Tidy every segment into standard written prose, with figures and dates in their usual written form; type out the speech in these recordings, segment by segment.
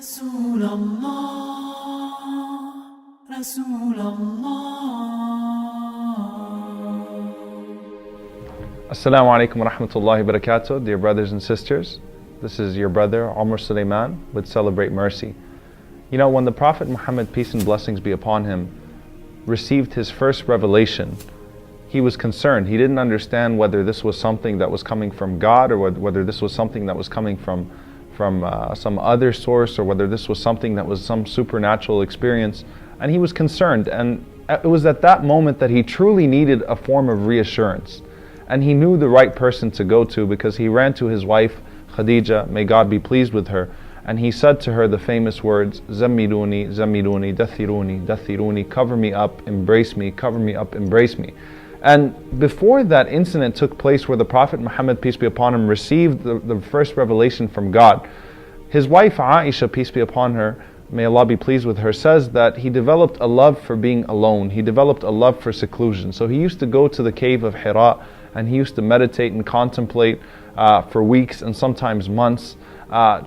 رسول الله رسول الله. Assalamu alaikum wa rahmatullahi wa barakatuh, dear brothers and sisters. This is your brother Omar Suleiman with Celebrate Mercy. You know, when the Prophet Muhammad, peace and blessings be upon him, received his first revelation, he was concerned. He didn't understand whether this was something that was coming from God or whether this was something that was coming from some other source, or whether this was something that was some supernatural experience. And he was concerned, and it was at that moment that he truly needed a form of reassurance. And he knew the right person to go to, because he ran to his wife Khadijah, may God be pleased with her, and he said to her the famous words, Zammiluni, Zammiluni, Dathiruni, Dathiruni, cover me up, embrace me, cover me up, embrace me. And before that incident took place where the Prophet Muhammad, peace be upon him, received the first revelation from God, his wife Aisha, peace be upon her, may Allah be pleased with her, says that he developed a love for being alone. He developed a love for seclusion. So he used to go to the cave of Hira, and he used to meditate and contemplate for weeks and sometimes months,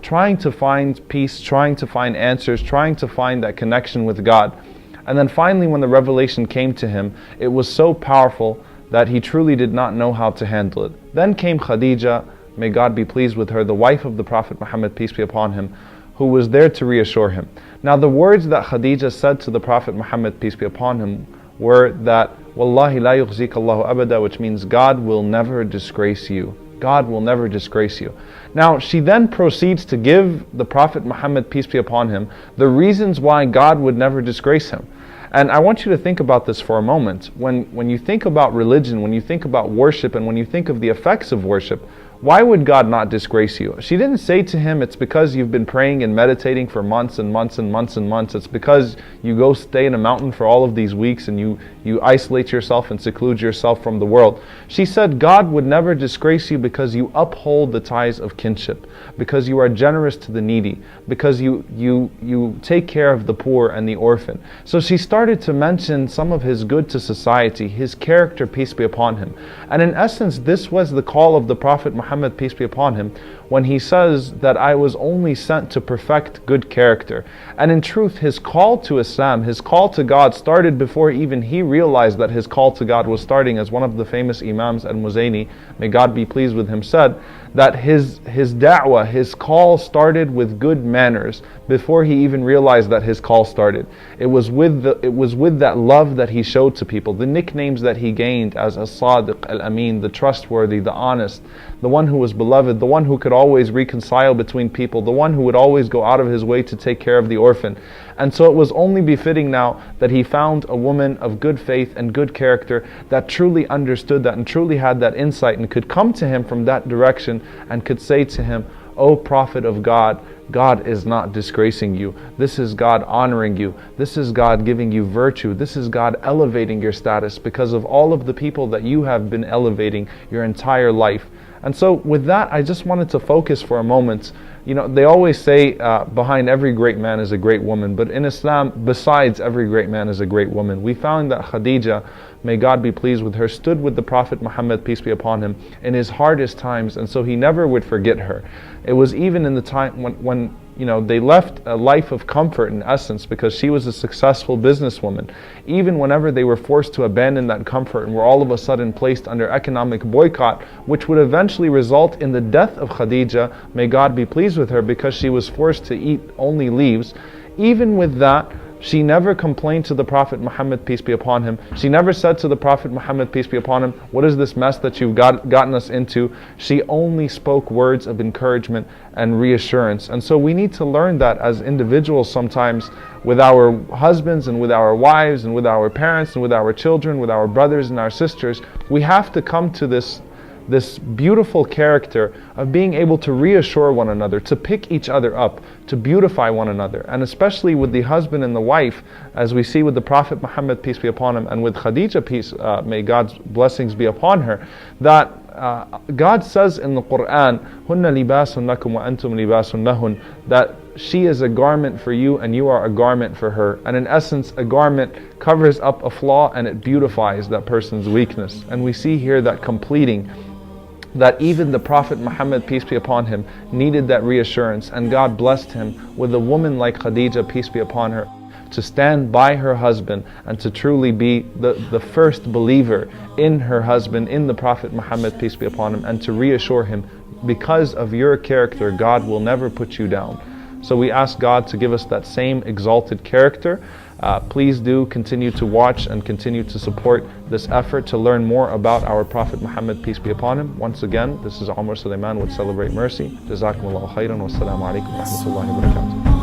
trying to find peace, trying to find answers, trying to find that connection with God. And then finally, when the revelation came to him, it was so powerful that he truly did not know how to handle it. Then came Khadijah, may God be pleased with her, the wife of the Prophet Muhammad, peace be upon him, who was there to reassure him. Now the words that Khadijah said to the Prophet Muhammad, peace be upon him, were that, Wallahi la yukhzik Allahu abada, which means God will never disgrace you. God will never disgrace you. Now she then proceeds to give the Prophet Muhammad, peace be upon him, the reasons why God would never disgrace him. And I want you to think about this for a moment. When you think about religion, when you think about worship, and when you think of the effects of worship, why would God not disgrace you? She didn't say to him, it's because you've been praying and meditating for months and months and months and months. It's because you go stay in a mountain for all of these weeks and you isolate yourself and seclude yourself from the world. She said God would never disgrace you because you uphold the ties of kinship, because you are generous to the needy, because you take care of the poor and the orphan. So she started to mention some of his good to society, his character, peace be upon him. And in essence, this was the call of the Prophet Muhammad, peace be upon him, when he says that I was only sent to perfect good character. And in truth, his call to Islam, his call to God, started before even he realized that his call to God was starting. As one of the famous Imams, Al-Muzayni, may God be pleased with him, said that his da'wah, his call started with good manners before he even realized that his call started. It was with that love that he showed to people, the nicknames that he gained as As-Sadiq, Al-Amin, the trustworthy, the honest, the one who was beloved, the one who could always reconcile between people, the one who would always go out of his way to take care of the orphan. And so it was only befitting now that he found a woman of good faith and good character that truly understood that and truly had that insight and could come to him from that direction and could say to him, O Prophet of God, God is not disgracing you. This is God honoring you. This is God giving you virtue. This is God elevating your status because of all of the people that you have been elevating your entire life. And so with that, I just wanted to focus for a moment. You know, they always say behind every great man is a great woman, but in Islam, besides every great man is a great woman. We found that Khadijah, may God be pleased with her, stood with the Prophet Muhammad, peace be upon him, in his hardest times, and so he never would forget her. It was even in the time when you know, they left a life of comfort in essence because she was a successful businesswoman. Even whenever they were forced to abandon that comfort and were all of a sudden placed under economic boycott, which would eventually result in the death of Khadijah, may God be pleased with her, because she was forced to eat only leaves. Even with that, she never complained to the Prophet Muhammad, peace be upon him. She never said to the Prophet Muhammad, peace be upon him, what is this mess that you've gotten us into? She only spoke words of encouragement and reassurance. And so we need to learn that as individuals sometimes, with our husbands and with our wives and with our parents and with our children, with our brothers and our sisters. We have to come to this beautiful character of being able to reassure one another, to pick each other up, to beautify one another. And especially with the husband and the wife, as we see with the Prophet Muhammad, peace be upon him, and with Khadijah, peace, may God's blessings be upon her, that God says in the Qur'an, "Hunna libasun lakum wa antum libasun lahun," that she is a garment for you and you are a garment for her. And in essence, a garment covers up a flaw and it beautifies that person's weakness. And we see here that completing that even the Prophet Muhammad, peace be upon him, needed that reassurance, and God blessed him with a woman like Khadijah, peace be upon her, to stand by her husband and to truly be the first believer in her husband, in the Prophet Muhammad, peace be upon him, and to reassure him, because of your character, God will never put you down. So we ask God to give us that same exalted character. Please do continue to watch and continue to support this effort to learn more about our Prophet Muhammad, peace be upon him. Once again, this is Omar Suleiman with Celebrate Mercy. Jazakumullahu khairan. Wassalamu alaikum wa rahmatullahi wa barakatuh.